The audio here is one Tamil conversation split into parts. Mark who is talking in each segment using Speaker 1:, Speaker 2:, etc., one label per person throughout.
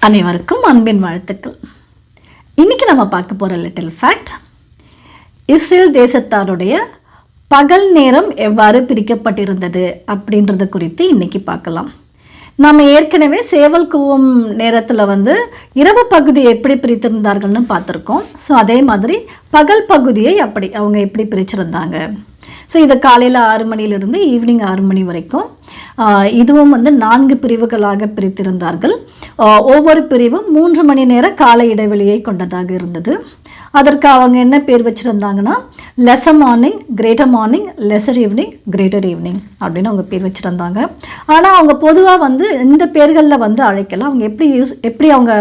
Speaker 1: அனைவருக்கும் அன்பின் வாழ்த்துக்கள். இன்றைக்கி நம்ம பார்க்க போகிற லிட்டில் ஃபேக்ட், இஸ்ரேல் தேசத்தாருடைய பகல் நேரம் எவ்வாறு பிரிக்கப்பட்டிருந்தது அப்படின்றது குறித்து இன்றைக்கி பார்க்கலாம். நம்ம ஏற்கனவே சேவல் கூவும் நேரத்தில் இரவு பகுதியை எப்படி பிரித்திருந்தார்கள்னு பார்த்துருக்கோம். ஸோ அதே மாதிரி பகல் பகுதியை அவங்க எப்படி பிரிச்சிருந்தாங்க. ஸோ இதை காலையில் 6 மணிலிருந்து ஈவினிங் 6 மணி வரைக்கும் இதுவும் 4 பிரிவுகளாக பிரித்திருந்தார்கள். ஒவ்வொரு பிரிவும் 3 மணி நேர கால இடைவெளியை கொண்டதாக இருந்தது. அதற்கு அவங்க என்ன பேர் வச்சுருந்தாங்கன்னா, lesser morning, greater morning, lesser evening, greater evening அப்படின்னு அவங்க பேர் வச்சுருந்தாங்க. ஆனால் அவங்க பொதுவாக இந்த பேர்களில் அழைக்கல. அவங்க எப்படி அவங்க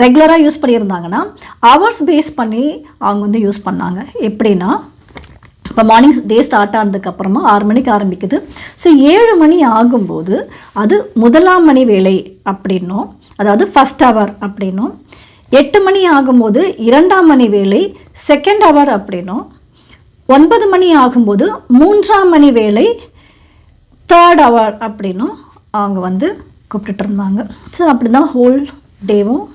Speaker 1: ரெகுலராக யூஸ் பண்ணியிருந்தாங்கன்னா, ஹவர்ஸ் பேஸ் பண்ணி அவங்க யூஸ் பண்ணாங்க. எப்படின்னா, இப்போ மார்னிங் டே ஸ்டார்ட் ஆனதுக்கப்புறமா 6 மணிக்கு ஆரம்பிக்குது. ஸோ 7 மணி ஆகும்போது அது முதலாம் மணி வேலை அப்படின்னும், அதாவது ஃபஸ்ட் ஹவர் அப்படின்னும், 8 மணி ஆகும்போது 2ஆம் மணி வேலை செகண்ட் ஹவர் அப்படின்னும், 9 மணி ஆகும்போது 3ஆம் மணி வேலை தேர்ட் ஹவர் அப்படின்னும் அவங்க கூப்பிட்டுட்டு இருந்தாங்க. ஸோ அப்படி தான் ஹோல் டேவும்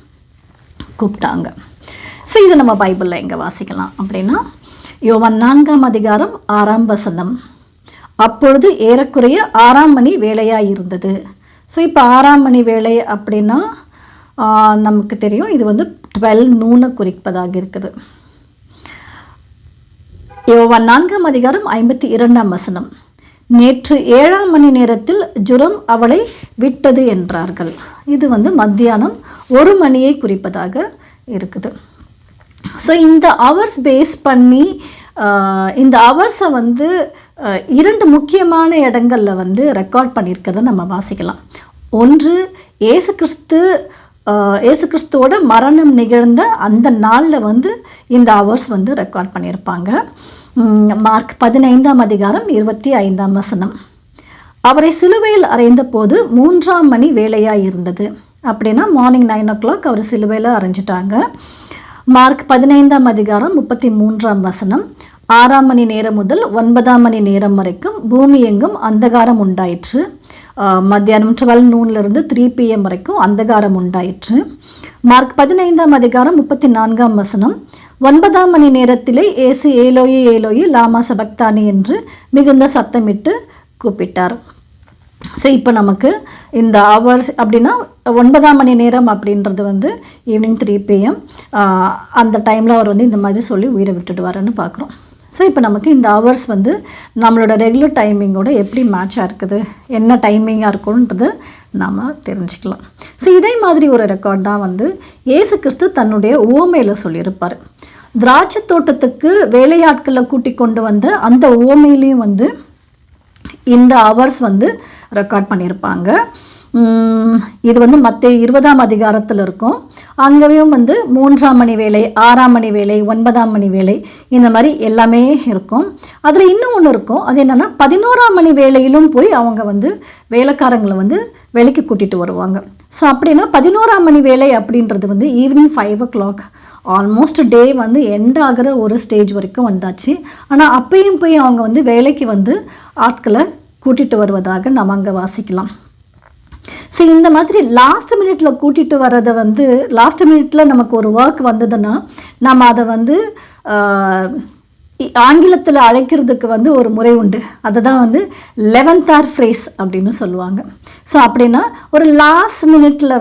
Speaker 1: கூப்பிட்டாங்க. ஸோ இதை நம்ம பைபிளில் எங்கே வாசிக்கலாம் அப்படின்னா, யோவான் 4ஆம் அதிகாரம் 6ஆம் வசனம். அப்பொழுது ஏறக்குறைய 6ஆம் மணி வேலையாக இருந்தது. ஸோ இப்போ 6ஆம் மணி வேலை அப்படின்னா நமக்கு தெரியும், இது 12 நூனை குறிப்பதாக இருக்குது. யோவான் 4ஆம் அதிகாரம் 52ஆம் வசனம். நேற்று 7ஆம் மணி நேரத்தில் ஜுரம் அவளை விட்டது என்றார்கள். இது மத்தியானம் 1 மணியை குறிப்பதாக இருக்குது. ஸோ இந்த ஹவர்ஸ் பேஸ் பண்ணி இந்த ஹவர்ஸை 2 முக்கியமான இடங்களில் ரெக்கார்ட் பண்ணியிருக்கிறத நம்ம வாசிக்கலாம். ஒன்று, இயேசு கிறிஸ்துவோட மரணம் நிகழ்ந்த அந்த நாளில் இந்த ஹவர்ஸ் ரெக்கார்ட் பண்ணியிருப்பாங்க. மார்க் 15ஆம் அதிகாரம் 25ஆம் வசனம். அவரை சிலுவையில் அறைந்த போது 3ஆம் மணி வேலையாக இருந்தது. அப்படின்னா மார்னிங் 9 o'clock அவர் சிலுவையில் அறைஞ்சிட்டாங்க. மார்க் 15ஆம் அதிகாரம் 33ஆம் வசனம். 6ஆம் மணி நேரம் முதல் 9ஆம் மணி நேரம் வரைக்கும் பூமி எங்கும் அந்தகாரம் உண்டாயிற்று. மத்தியானம் 12 noonலிருந்து 3 PM வரைக்கும் அந்தகாரம் உண்டாயிற்று. மார்க் 15ஆம் அதிகாரம் 34ஆம் வசனம். 9ஆம் மணி நேரத்திலே இயேசு ஏலோயி ஏலோயி லாமா சபக்தானி என்று மிகுந்த சத்தமிட்டு கூப்பிட்டார். ஸோ இப்போ நமக்கு இந்த ஹவர்ஸ் அப்படின்னா 9ஆம் மணி நேரம் அப்படின்றது ஈவினிங் 3 PM அந்த டைமில் அவர் இந்த மாதிரி சொல்லி உயிரை விட்டுடுவாருன்னு பார்க்குறோம். ஸோ இப்போ நமக்கு இந்த ஹவர்ஸ் நம்மளோட ரெகுலர் டைமிங்கோட எப்படி மேட்சாக இருக்குது, என்ன டைமிங்காக இருக்கும்ன்றது நாம் தெரிஞ்சுக்கலாம். ஸோ இதே மாதிரி ஒரு ரெக்கார்ட் தான் இயேசு கிறிஸ்து தன்னுடைய உவமையில் சொல்லியிருப்பார். திராட்சை தோட்டத்துக்கு வேலையாட்களை கூட்டி கொண்டு வந்த அந்த உவமையிலையும் இந்த ஹவர்ஸ் ரெக்கார்ட் பண்ணியிருப்பாங்க. இது மத்தேயு 20ஆம் அதிகாரத்தில் இருக்கும். அங்கேயும் 3ஆம் மணி வேலை, 6ஆம் மணி வேலை, 9ஆம் மணி வேலை, இந்த மாதிரி எல்லாமே இருக்கும். அதில் இன்னும் ஒன்று இருக்கும். அது என்னென்னா, 11ஆம் மணி வேலையிலும் போய் அவங்க வேலைக்காரங்களை வேலைக்கு கூட்டிகிட்டு வருவாங்க. ஸோ அப்படின்னா 11ஆம் மணி வேலை அப்படின்றது ஈவினிங் 5 o'clock ஆல்மோஸ்ட் டே எண்ட் ஆகிற ஒரு ஸ்டேஜ் வரைக்கும் வந்தாச்சு. ஆனால் அப்பையும் போய் அவங்க வேலைக்கு ஆட்களை கூட்டிகிட்டு வருவதாக நம்ம அங்கே வாசிக்கலாம். ஸோ இந்த மாதிரி லாஸ்ட் மினிட்டில் கூட்டிகிட்டு வர்றதை லாஸ்ட் மினிட்டில் நமக்கு ஒரு ஒர்க் வந்ததுன்னா நம்ம அதை ஆங்கிலத்தில் அழைக்கிறதுக்கு ஒரு முறை உண்டு. அதை தான் 11th hour phrase அப்படின்னு சொல்லுவாங்க. ஸோ அப்படின்னா ஒரு லாஸ்ட் மினிட்டில்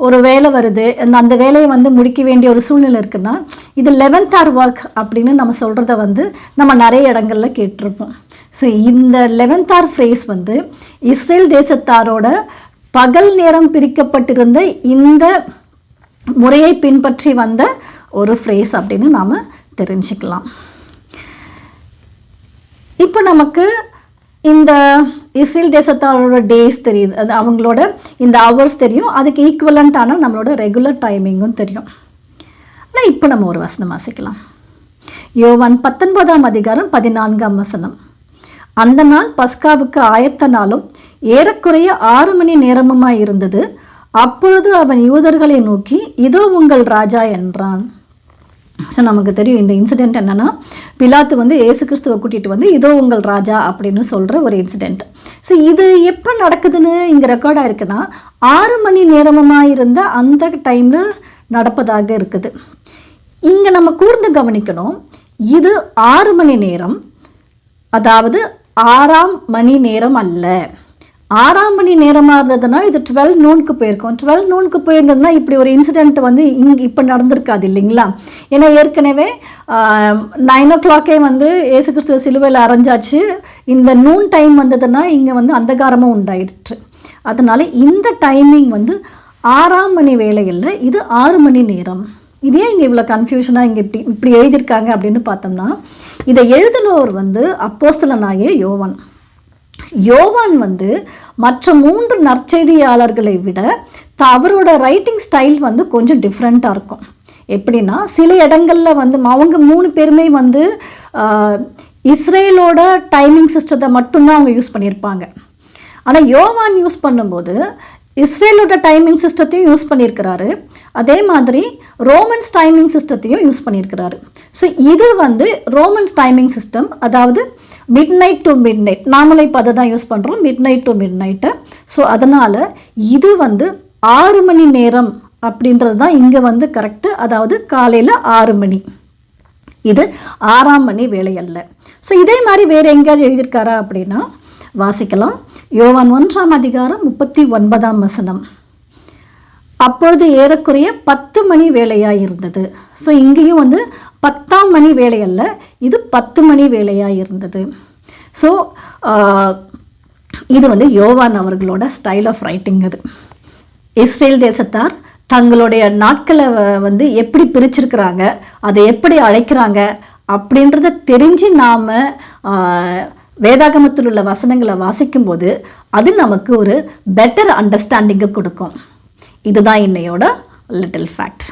Speaker 1: ஒரு வேலை வருது, அந்த வேலையை முடிக்க வேண்டிய ஒரு சூழ்நிலை இருக்குன்னா, இது 11th hour ஒர்க் அப்படின்னு நம்ம சொல்கிறத நம்ம நிறைய இடங்களில் கேட்டிருப்போம். ஸோ இந்த 11th hour phrase இஸ்ரேல் தேசத்தாரோட பகல் நேரம் பிரிக்கப்பட்டிருந்த இந்த முறையை பின்பற்றி வந்த ஒரு ஃப்ரேஸ் அப்படின்னு நாம் தெரிஞ்சுக்கலாம். இப்போ நமக்கு இந்த இஸ்ரேல் தேசத்தாரோட டேஸ் தெரியுது, அது அவங்களோட இந்த ஹவர்ஸ் தெரியும். அதுக்கு ஈக்குவலண்ட்டான நம்மளோட ரெகுலர் டைமிங்கும் தெரியும். ஆனால் இப்போ நம்ம ஒரு வசனம் வாசிக்கலாம். யோவான் 19ஆம் அதிகாரம் 14ஆம் வசனம். அந்த நாள் பஸ்காவுக்கு ஆயத்த நாளும் ஏறக்குறைய 6 மணி நேரமுமாய் இருந்தது. அப்பொழுது அவன் யூதர்களை நோக்கி, இதோ உங்கள் ராஜா என்றான். ஸோ நமக்கு தெரியும் இந்த இன்சிடெண்ட் என்னென்னா, பிலாத்து வந்து இயேசு கிறிஸ்துவை கூட்டிகிட்டு வந்து இதோ உங்கள் ராஜா அப்படின்னு சொல்கிற ஒரு இன்சிடெண்ட். ஸோ இது எப்போ நடக்குதுன்னு இங்கே ரெக்கார்டாக இருக்குன்னா 6 மணி நேரமாக இருந்த அந்த டைமில் நடப்பதாக இருக்குது. இங்கே நம்ம கூர்ந்து கவனிக்கணும், இது 6 மணி நேரம், அதாவது 6ஆம் மணி நேரம் அல்ல. 6ஆம் மணி நேரமாக இருந்ததுன்னா இது 12 நூனுக்கு போயிருக்கும். 12 நூனுக்கு போயிருந்ததுன்னா இப்படி ஒரு இன்சிடெண்ட் வந்து இப்போ நடந்திருக்காது இல்லைங்களா? ஏன்னா ஏற்கனவே 9 o'clock வந்து இயேசு கிறிஸ்துவ சிலுவையில் அரைஞ்சாச்சு. இந்த நூன் டைம் வந்ததுன்னா இங்கே வந்து அந்தகாரமும் உண்டாயிடுச்சு. அதனால் இந்த டைமிங் வந்து 6ஆம் மணி வேலை இல்லை, இது 6 மணி நேரம். இதே இங்கே இவ்வளோ கன்ஃபியூஷனாக இங்கே இப்படி எழுதியிருக்காங்க அப்படின்னு பார்த்தோம்னா, இதை எழுதினவர் வந்து அப்போஸ்தலனாகிய யோவான். யோவான் வந்து மற்ற 3 நற்செய்தியாளர்களை விட அவரோட ரைட்டிங் ஸ்டைல் வந்து கொஞ்சம் டிஃப்ரெண்ட்டாக இருக்கும். எப்படின்னா, சில இடங்களில் வந்து அவங்க 3 பேருமே வந்து இஸ்ரேலோட டைமிங் சிஸ்டத்தை மட்டும்தான் அவங்க யூஸ் பண்ணியிருப்பாங்க. ஆனால் யோவான் யூஸ் பண்ணும்போது இஸ்ரேலோட டைமிங் சிஸ்டத்தையும் யூஸ் பண்ணியிருக்கிறாரு, அதே மாதிரி ரோமன்ஸ் டைமிங் சிஸ்டத்தையும் யூஸ் பண்ணியிருக்கிறாரு. ஸோ இது வந்து ரோமன்ஸ் டைமிங் சிஸ்டம், அதாவது மிட்நைட் டு மிட்நைட். நாமளே இப்போ அதை தான் யூஸ் பண்ணுறோம், மிட்நைட் டு மிட்நைட்டு. ஸோ அதனால் இது வந்து 6 மணி நேரம் அப்படின்றது தான் இங்கே வந்து கரெக்டு, அதாவது காலையில் 6 மணி. இது 6ஆம் மணி வேலை அல்ல. ஸோ இதே மாதிரி வேறு எங்கேயாவது எழுதியிருக்காரா அப்படின்னா வாசிக்கலாம். யோவான் 1ஆம் அதிகாரம் 39ஆம் வசனம். அப்பொழுது ஏறக்குறைய 10 மணி வேலையாக இருந்தது. ஸோ இங்கேயும் வந்து 10ஆம் மணி வேலை அல்ல, இது 10 மணி வேலையாக இருந்தது. ஸோ இது வந்து யோவான் அவர்களோட ஸ்டைல் ஆஃப் ரைட்டிங். அது இஸ்ரேல் தேசத்தார் தங்களுடைய நாட்களை வந்து எப்படி பிரிச்சிருக்கிறாங்க, அதை எப்படி அழைக்கிறாங்க அப்படின்றத தெரிஞ்சு நாம் வேதாகமத்தில் உள்ள வசனங்களை வாசிக்கும்போது அது நமக்கு ஒரு பெட்டர் அண்டர்ஸ்டாண்டிங்கை கொடுக்கும். இதுதான் இன்னையோட லிட்டில் ஃபேக்ட்ஸ்.